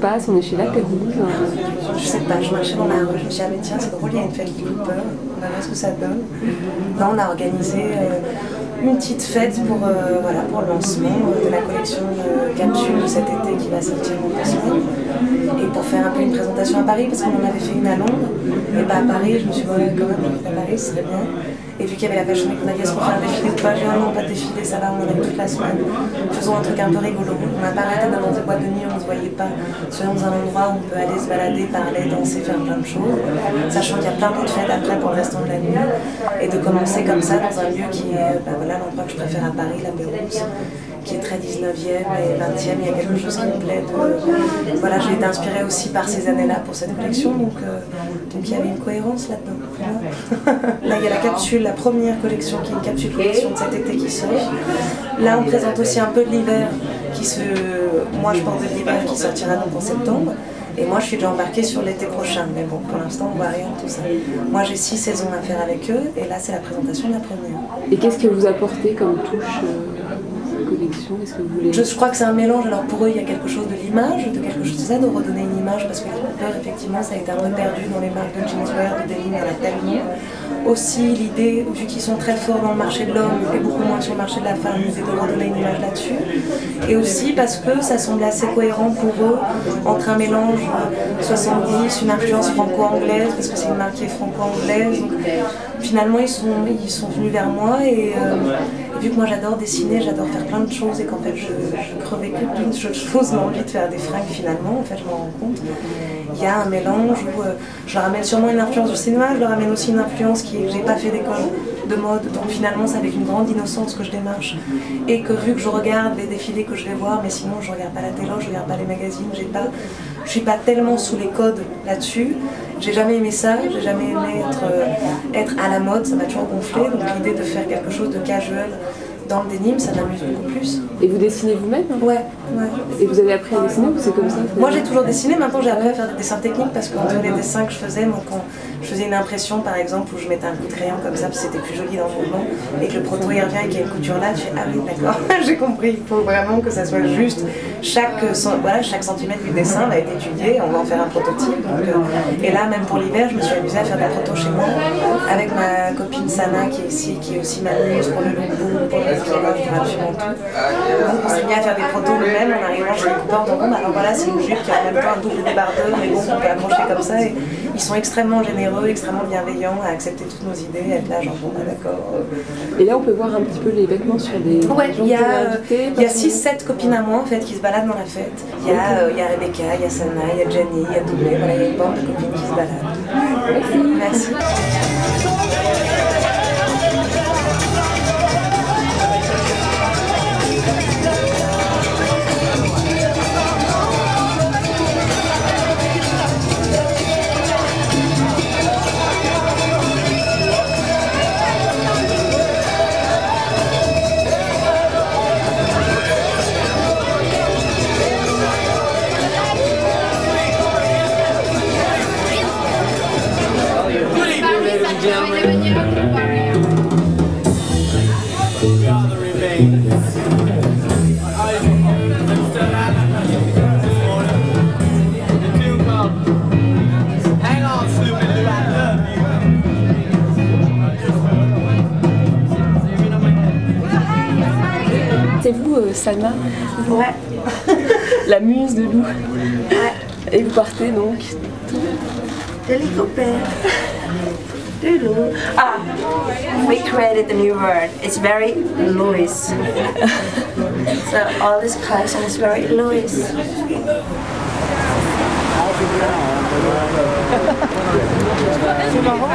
passe? On est chez La Pérouse. Je sais pas, je marchais dans la rue, je me suis dit, ah mais tiens, c'est drôle, il y a une fête Cooper, on va voir ce que ça donne. Là, on a organisé une petite fête pour, voilà, pour le lancement de la collection de capsules de cet été qui va sortir en 2 semaines. Et pour faire un peu une présentation à Paris, parce qu'on en avait fait une à Londres, et bah à Paris, je me suis dit, ouais, quand même, à Paris, ce serait bien. Et vu qu'il y avait la Fashion Week, on a dit, est-ce qu'on fait un défilé ou pas? J'ai dit, non, pas de défilé, ça va, on en a eu toute la semaine. Faisons un truc un peu rigolo. On n'a pas arrêté d'aller dans des boîtes de nuit, on ne se voyait pas. Soyons dans un endroit où on peut aller se balader, parler, danser, faire plein de choses. Sachant qu'il y a plein d'autres fêtes après pour le restant de la nuit. Et de commencer comme ça dans un lieu qui est voilà, l'endroit que je préfère à Paris, La Pérouse, qui est très 19e et 20e. Il y a quelque chose qui me plaît. Voilà, j'ai été inspirée aussi par ces années-là pour cette collection. Donc il y avait une cohérence là-dedans. Là, il y a la capsule, la première collection qui est une capsule collection de cet été qui sort. Là, on présente aussi un peu de l'hiver moi, je pense de l'hiver qui sortira donc en septembre. Et moi, je suis déjà embarquée sur l'été prochain. Mais bon, pour l'instant, on voit rien de tout ça. Moi, j'ai 6 saisons à faire avec eux. Et là, c'est la présentation de la première. Et qu'est-ce que vous apportez comme touche collection? Est-ce que vous voulez... Je crois que c'est un mélange. Alors pour eux, il y a quelque chose de l'image, de quelque chose de ça, de redonner une image, parce que les Cooper, effectivement, ça a été un peu perdu dans les marques de jeanswear, de denim, il y en a tellement. Aussi l'idée, vu qu'ils sont très forts dans le marché de l'homme et beaucoup moins sur le marché de la femme, l'idée de redonner une image là-dessus. Et aussi parce que ça semble assez cohérent pour eux entre un mélange 70, une influence franco-anglaise, parce que c'est une marque qui est franco-anglaise. Donc finalement, ils sont venus vers moi et vu que moi j'adore dessiner, j'adore faire plein de choses et qu'en fait je crevais que d'une seule chose, l'envie de faire des fringues finalement, en fait je m'en rends compte. Il y a un mélange où je leur ramène sûrement une influence du cinéma, je leur ramène aussi une influence que j'ai pas fait d'école de mode, donc finalement c'est avec une grande innocence que je démarche et que vu que je regarde les défilés que je vais voir, mais sinon je regarde pas la télé, je regarde pas les magazines, je suis pas tellement sous les codes là-dessus. J'ai jamais aimé ça, j'ai jamais aimé être à la mode, ça m'a toujours gonflé, donc l'idée de faire quelque chose de casual dans le denim, ça m'amuse beaucoup plus. Et vous dessinez vous-même? Ouais. Et vous avez appris à dessiner ou c'est comme ça? Moi j'ai toujours dessiné, maintenant j'ai appris à faire des dessins techniques parce qu'entre les dessins que je faisais, quand je faisais une impression par exemple où je mettais un coup de crayon comme ça parce que c'était plus joli dans le mouvement et que le proto y revient et qu'il y a une couture là, tu fais ah oui d'accord, j'ai compris, il faut vraiment que ça soit juste, chaque centimètre du dessin va être étudié, on va en faire un prototype. Et là même pour l'hiver, je me suis amusée à faire des protos chez moi avec ma copine Sana qui est ici, qui est aussi ma muse pour le lookbook, pour le photographe, pour absolument tout. Donc on s'est mis à faire des protos nous-mêmes en arrivant chez les Cooper, donc alors voilà c'est une jupe qui a en même temps un double débardeur, mais bon on peut accrocher comme ça et ils sont extrêmement généreux, extrêmement bienveillants à accepter toutes nos idées, être là genre bon bah d'accord. Et là on peut voir un petit peu les vêtements sur des... Ouais, il y a 6-7 copines à moi en fait qui se baladent dans la fête. Il y a Rebecca, il y a Sana, il y a Jenny, il y a Doumé, voilà il y a une bande de copines qui se baladent. Merci. C'est vous, Salma? Ouais. La muse de Lou. Ouais. Et vous partez donc? De les Cooper. De Lou. Ah, we created a new word. It's very Louis. So all this collection is very Louis. C'est marrant.